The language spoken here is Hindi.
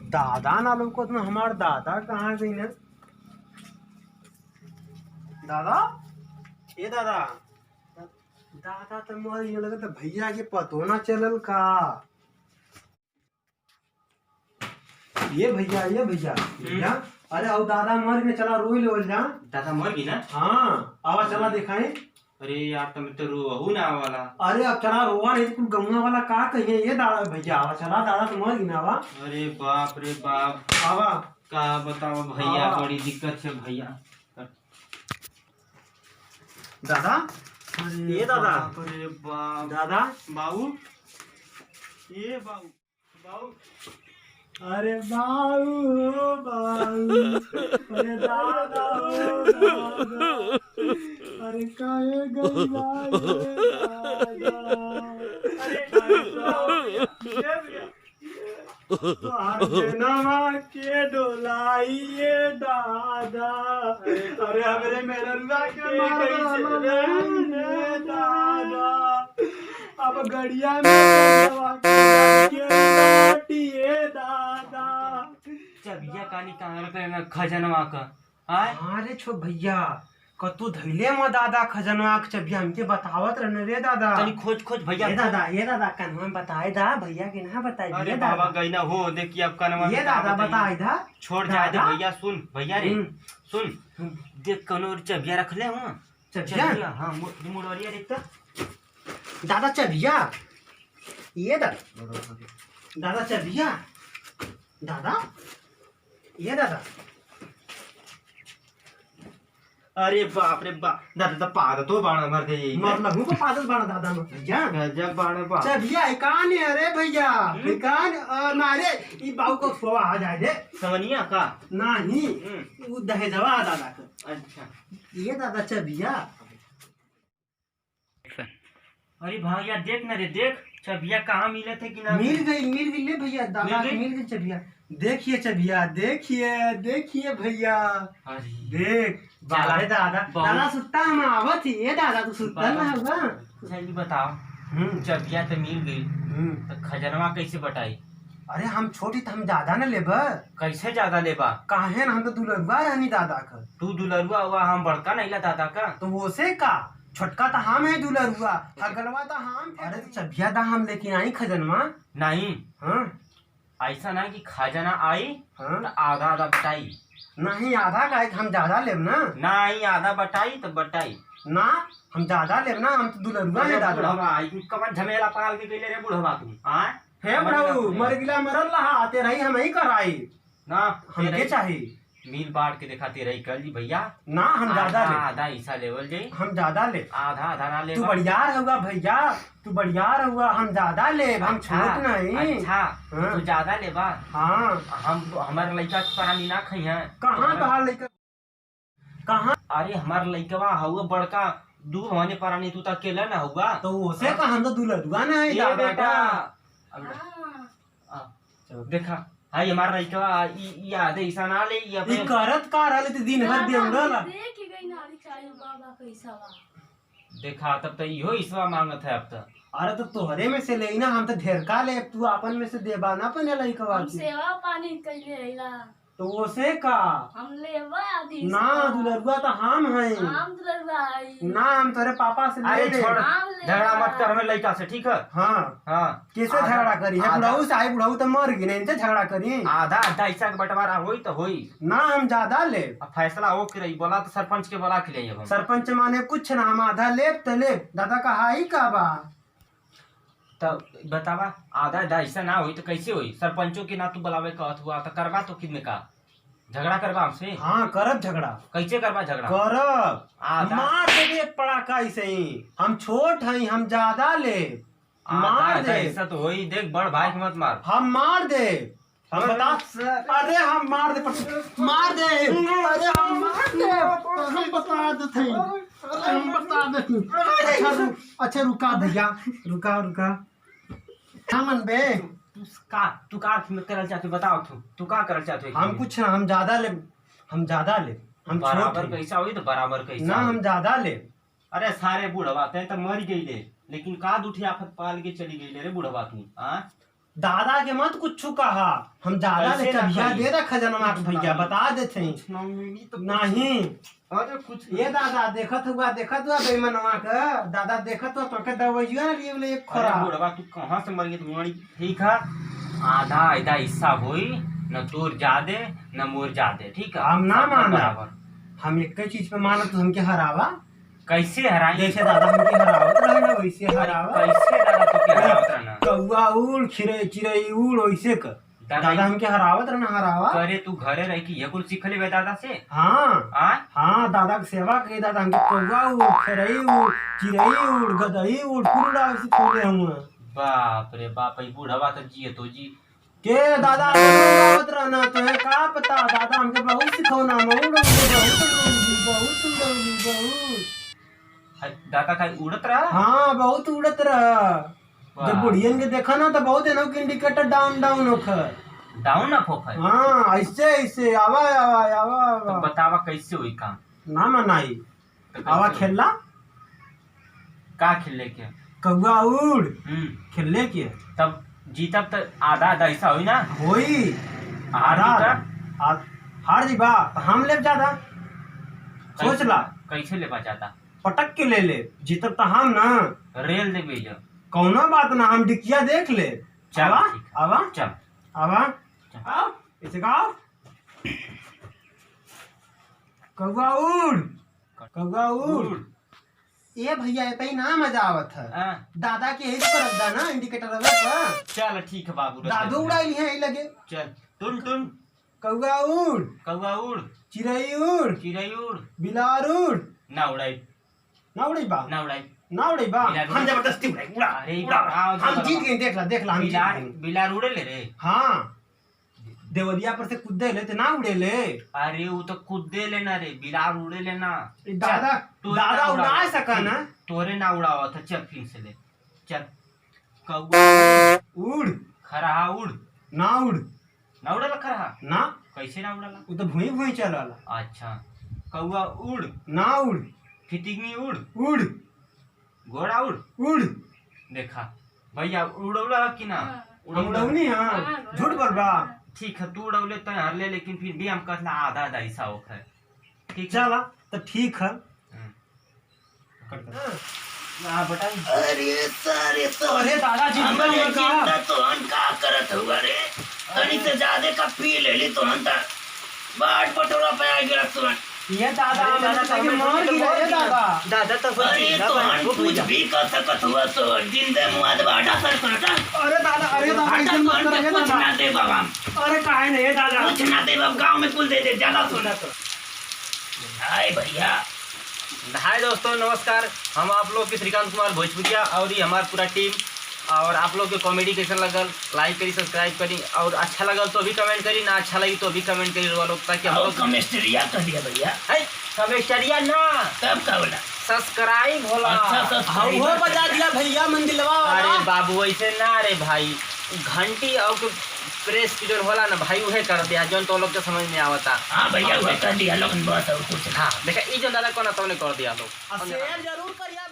दादा ना लोग को तो हमार दादा कहाँ गई ना। दादा ये दादा दादा तो मोर ये लगा तो भैया के पतो ना चलल का। ये भैया भैया अरे अब दादा मर के चला रोई ले जा। दादा मर गई ना। हाँ आवा चला दिखाए। अरे यार तुम तो रोहू ना वाला। अरे अब चला रोवा नहीं तो गंगा वाला का कहिए। ये दादा भैया आवा चला दादा तो मर गई ना। आवा अरे बाप रे बाप आवा का बताओ भैया बड़ी दिक्कत है भैया। दादा ये दादा अरे बाप दादा बाबू ये बाबू बाबू अरे बाबू बाबू अरे दादा दादा अरे काहे गई नमा के डोलाइए दादा। अरे हमरे मेरे दादा अब गड़िया में दादा भैया कानी कहाँ खजनवा का। अरे छो भैया कतू धैले म दादा खजनवा के चबिया हमके बतावत रहने रे दादा। तनी खोज खोज भैया। ये दादा कन्हवा बताए दा भैया के ना बताई। अरे बाबा गई ना हो देखिए अब कन्हवा ये दादा बताए दा। छोड़ जाए दे भैया। सुन भैया रे सुन देख कनो चबिया रख ले हूं। चबिया हां मुड़वरिया देख तो दादा चबिया। ये दादा चबिया दादा ये दादा। अरे बाप रे बाप दादा तो पाद तो बाण मर दे मर लगू को पादल बाण दादा में भैया गजब बाण बा चबिया कान है। अरे भैया कान मारे ई बाऊ को सोवा आ जाए दे समनिया का नहीं वो दहेजवा दादा का। अच्छा ये दादा चबिया। अरे भैया देख ना रे देख चबिया कहाँ मिले थे कि ना। मिल गई ले भैया दादा मिल गई चबिया। देखिए चबिया देखिए भैया देख बाले दादा दादा सुत्ता हम आवत ही। ये दादा तू सुत्ता ना होगा। सही बताओ चबिया तो मिल गई तो खजनवा कैसे बटाई। अरे हम छोटी तो हम ज्यादा न लेबा। कैसे ज्यादा लेबा काहे न हम तो दुलरुआ रहनी दादा का। तू दुलरुआ हुआ हम बड़का नहीं ला दादा का। तो वो से का छोटका तो हम है दुलरुआ अगलवा तो हम। अरे तो चबिया दा हम लेके आई खजनवा नहीं। हाँ ऐसा ना कि खजाना आई हाँ तो आधा आधा बटाई। नहीं आधा का हम ज्यादा लेब ना। नहीं आधा बटाई तो बटाई ना हम ज्यादा लेब ना। हम तो दुलरुआ है दादा। कमन झमेला पाल के गईले रे बुढ़वा तू। हां हे बुढ़ऊ मर गिला मरल रहा आते रही हम ही कराई ना हमके चाहिए। मील बांट के दिखाते रही कर ली भैया। ना हम ज्यादा ले आधा हिस्सा लेवल जाई। हम ज्यादा ले आधा आधा ना ले। तू बढ़ियार हुआ भैया तू बढ़ियार हुआ। हम ज्यादा ले हम छोट नहीं। अच्छा तू ज्यादा ले बा। हाँ हम हमारे लड़का परानी ना खाई है। कहाँ कहाँ लेकर कहाँ। अरे हमारे लड़कवा हुआ बड़का दू हमारे परानी तू तो अकेला ना हुआ। तो उसे का हम तो दुल्हन ना है ये बेटा। देखा हाय हमारा लड़कवा याद है ऐसा ना ले ई करत का रहले तो दिन भर देउड़ला। देख गई नारी चाहे बाबा कैसा बा। देखा तब तो इहो ईसवा मांगत है अब तो। अरे तो तोहरे में से लेना हम तो ढेर का ले तू अपन में से देबा ना पने लइकवा हम की। सेवा पानी कैले रहिला तो ओसे का हम लेवा आदि ना दुलरुआ तो हम हैं। हम दुलरुआ आई ना हम तोरे पापा से ले अरे ले। छोड़ हम ले झगड़ा मत कर हमें लड़का से ठीक है। हाँ हाँ कैसे झगड़ा करी है। बुढ़ऊ से आई बुढ़ऊ तो मर गई नहीं झगड़ा करी। आधा आधा हिस्सा के बंटवारा होई तो होई। ना हम ज्यादा ले अब फैसला हो के रही बोला तो सरपंच के बोला के लिए सरपंच माने कुछ ना हम आधा लेब तो लेब। दादा कहा ही का बा तो बतावा आधा आधा हिस्सा ना हुई तो कैसे हुई। सरपंचों के ना तू बुलावे कहत हुआ तो करवा तो कितने का झगड़ा करवा हमसे। हाँ करब झगड़ा कैसे करवा झगड़ा करब आधा मार देबे एक पड़ाका ऐसे ही। हम छोट हैं हम ज्यादा ले मार दे। ऐसा तो होई देख बड़ भाई मत मार। हम मार दे हम बता। अरे हम मार दे मार दे। अरे हम मार दे हम बता देते हम बता देते। अच्छा रुका भैया रुका क्या मन बे तू का करल चाहते बताओ। तू का करल चाहते। हम कुछ ना हम ज्यादा ले हम बराबर कैसा हुई तो बराबर कैसा ना हम ज्यादा ले। अरे सारे बुढ़वा ते तो मर गई ले लेकिन का दूठी आफत पाल के चली गई ले रे बुढ़वा तू। दादा के मत कुछ कहा, हम ज्यादा कैसे ले ना भैया कही? दे रखा जनवा के भैया बता देते हैं। नहीं अरे कुछ ये दादा देखत हुआ बेईमानवा के दादा देखत हुआ तो के दवाइया ना लिए बोले एक खोरा। अरे बुढ़वा तू कहाँ से मर गई तुम्हारी? ठीक है, आधा आधा हिस्सा हुई, न तोर जादे न मोर जादे, ठीक है? हम ना सबका माना। बराबर। हम एक चीज पे मानत तो हमके हरावा, कैसे हराई? जैसे दादा हमके हरावत रहे ना वैसे हरावा। कैसे दादा तो क्या हरावत रहना? कौआ उड़ चिड़ई उड़ वैसे क दादा हमके हरावत रहना हरावा। करे तू घरे रह के ये कुल सीख ले बे दादा से। हाँ हाँ दादा के सेवा के दादा हमके कौआ उड़ चिड़ई उड़ गदही उड़ पूरा सिखौले हम। बाप रे बाप, ई बूढ़वा तो जिए तो जी के दादा हरावत रहना तो है का पता, दादा हमके बहुत सिखौना बहुत दादा का उड़त रहा। हाँ बहुत उड़त रहा। जब बुढ़ियन के देखा ना तो बहुत एनो के इंडिकेटर डाउन डाउन होकर डाउन अप होकर। हाँ ऐसे ऐसे आवा आवा आवा तो आवा बतावा कैसे हुई काम? ना मनाई तो आवा कैसे खेलला का खेले के? कौआ उड़ खेलने के तब जीतब तो आधा आधा हिस्सा हुई ना? होई हार हार जी बा तो हम ले ज्यादा सोच ला कैसे ले जाता? पटक के ले जीतब तो हम ना रेल दे भेज। कौनो बात ना, हम डिकिया देख ले। चल, आवा ठीक है। आवा चल आवा आओ इसे गाओ कौआ उड़ ये भैया ये पे ना मजा आवत है। दादा के यही करब दा ना इंडिकेटर पर। चल ठीक है बाबू, दादू उड़ाई है यही लगे। चल टुन टुन कौआ उड़ चिड़ई उड़ बिलार उड़ ना उड़ाई ना उड़ी बा ना उड़ाई ना उड़ी बा हम जबरदस्ती उड़ाई उड़ा अरे उड़ा हम जीत गए। देख ला हम जीत बिलार गए। बिलार उड़े ले रे। हाँ देवलिया पर से कूदे ले तो ना उड़े ले। अरे वो तो कूदे लेना रे, बिलार उड़े लेना। दादा तोरे दादा ना उड़ा सका ना। तोरे ना उड़ावा था। चल फिर से ले चल। कौआ उड़ खरहा उड़ ना उड़ ना उड़ला खरहा? ना कैसे ना उड़ला? वो तो भूई भूई चलला। अच्छा कौआ उड़ ना उड़ फितिंगी उड़ घोड़ा उड़ देखा भैया उड़ौला कि ना? हम उड़ौनी हाँ झूठ बोल बा। ठीक है तू उड़ौले तो हार ले, लेकिन फिर भी हम कहला आधा आधा हिस्सा होकर। ठीक चला तो ठीक है। हाँ बताई। अरे दादाजी तो हम का करत हुआ रे तनी से ज्यादा का पी लेली तो हम बाट पटोरा पे आ गया तुरंत। ये दादा हमें मार गिरा ये दादा। दादा तो अरे तो हम कुछ भी कर सकत हुआ तो दिन दे मुआद बाटा सर करता। अरे दादा बाटा ऐसे मत तो करो ये कुछ दादा। ना दे बाबा, अरे काहे नहीं दादा कुछ ना दे बाबा, गांव में कुल दे दे ज्यादा सोना तो। हाय भैया हाय दोस्तों नमस्कार, हम आप लोग के श्रीकांत कुमार भोजपुरिया और ये हमारा पूरा टीम। और आप लोग के कॉमेडी कैसा लगल लाइक करी सब्सक्राइब करी, और अच्छा लगल तो भी कमेंट करी, ना अच्छा लगी तो भी कमेंट करी लोग, ताकि हम लोग कमेस्टरिया कर दिया भैया। है कमेस्टरिया ना तब का बोला सब्सक्राइब होला। अच्छा हम हो बजा दिया भैया मंदिलवा। अरे बाबू ऐसे ना रे भाई, घंटी और प्रेस की जो होला ना भाई उहे कर दिया जो तो लोग के समझ में आवता। हाँ भैया वो कर दिया लोग बस और कुछ। हाँ देखा ई जो दादा कोना तो कर दिया लोग। शेयर जरूर करिया।